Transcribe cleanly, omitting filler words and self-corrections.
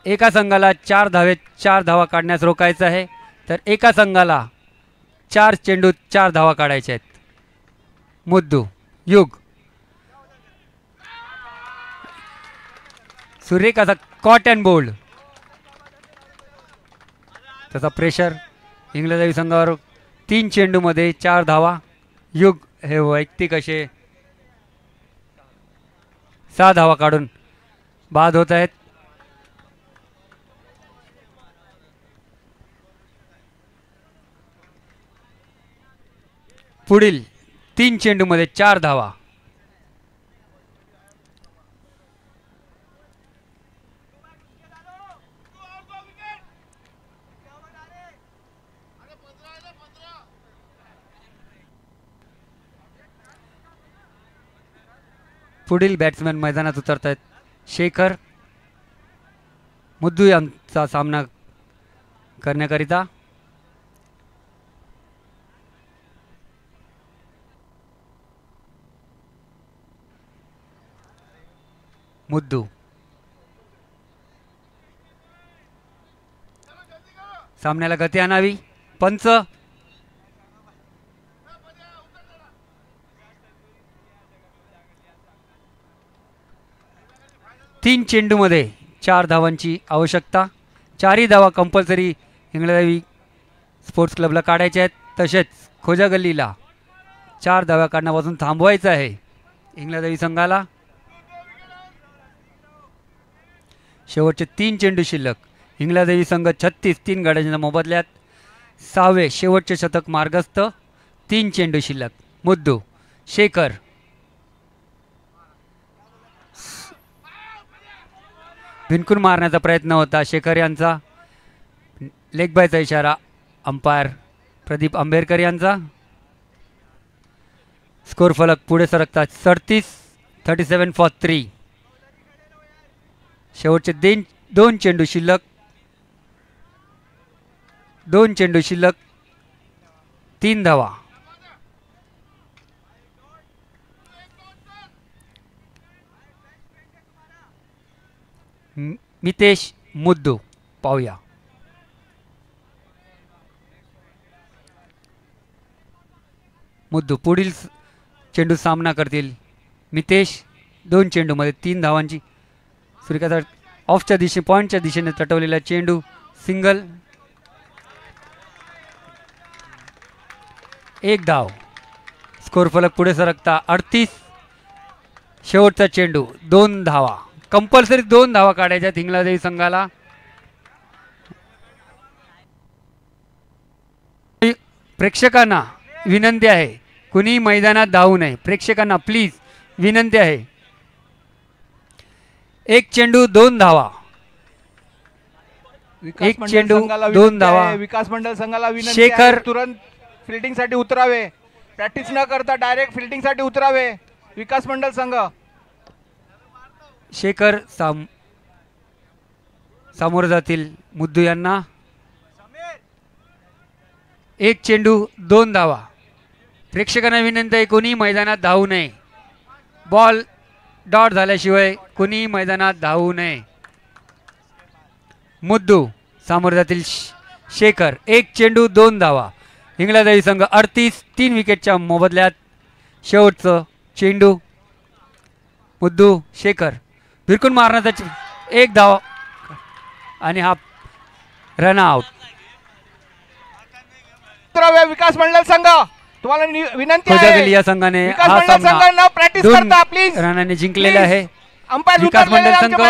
एका संघाला 4 धावा काढण्यास रोखायचं आहे, तर एका संघाला 4 चेंडूत 4 धावा काढायच्या आहेत. मुद्दू युग सुरेखाचा कॉट अँड बोल्ड. त्याचा प्रेशर इंग्लंड संघावर. 3 चेंडूमध्ये 4 धावा. युग हे वैयक्तिक असे 6 धावा काढून बाद होत आहेत. पुढील 3 चेंडूमध्ये 4 धावा. पुढील बॅट्समॅन मैदानात उतरत आहेत. शेखर मुद्दू यांचा सामना करण्याकरिता. मुद्दू सामन्याला गती आणावी. पंच 3 चेंडूमध्ये 4 धावांची आवश्यकता. 4ही धावा कंपल्सरी इंग्लंड स्पोर्ट्स क्लबला काढायच्या आहेत. तसेच खोजा गल्लीला 4 धावा काढण्यापासून थांबवायचं आहे इंग्लंड संघाला. शेवटचे 3 चेंडू शिल्लक. इंग्लंड संघ 36 3 गड्यांच्या मोबदल्यात 6वे शेवटचे शतक मार्गस्थ. 3 चेंडू शिल्लक. मुद्दू शेखर भिनकून मारण्याचा प्रयत्न होता शेखर यांचा. लेग बायचा इशारा अंपायर प्रदीप आंबेडकर यांचा. स्कोर फलक पुढे सरकतात. 37 फॉर 3. शेवटचे 2 चेंडू शिल्लक. 2 चेंडू शिल्लक 3 धावा. मितेश मुद्दू पाहूया. मुद्दू पुढील चेंडू सामना करतील. मितेश 2 चेंडूमध्ये 3 धावांची. सूर्यकांत ऑफच्या पॉईंटच्या दिशेने तटवलेला चेंडू सिंगल. 1 धाव. स्कोर फलक पुढे सरकता. 38. शेवटचा चेंडू 2 धावा. कंपल्सरी 2 धावा काढायच्या इंग्लंड संघाला. प्रेक्षकांना विनंती आहे, कुणी मैदानात धावू नये. प्रेक्षकांना प्लीज विनंती आहे. 1 चेंडू 2 धावा. 1 चेंडू 2 धावा. विकास मंडळ संघाला विनंती शेखर तुरंत फिल्डिंग साठी उतरावे. प्रॅक्टिस न करता डायरेक्ट फिल्डिंग साठी उतरावे विकास मंडळ संघ. शेखर सामोरं जातील मुद्दू यांना. 1 चेंडू 2 धावा. प्रेक्षकांना विनंती आहे, कोणी मैदानात धावू नये. बॉल डॉट झाल्याशिवाय कोणी मैदानात धावू नये. मुद्दू सामोरं जातील शेखर. 1 चेंडू 2 धावा. इंग्लंड संघ 38 3 विकेटच्या मोबदल्यात. शेवटचं चेंडू. मुद्दू शेखर भिरकून मारण्याचा 1 धाव आणि हा रन आउट. विकास मंडळ संघ तुम्हाला विनंती आहे, या संघाने हा सामना 2 रनाने जिंकलेला आहे. अंपायर विकास मंडळ संघ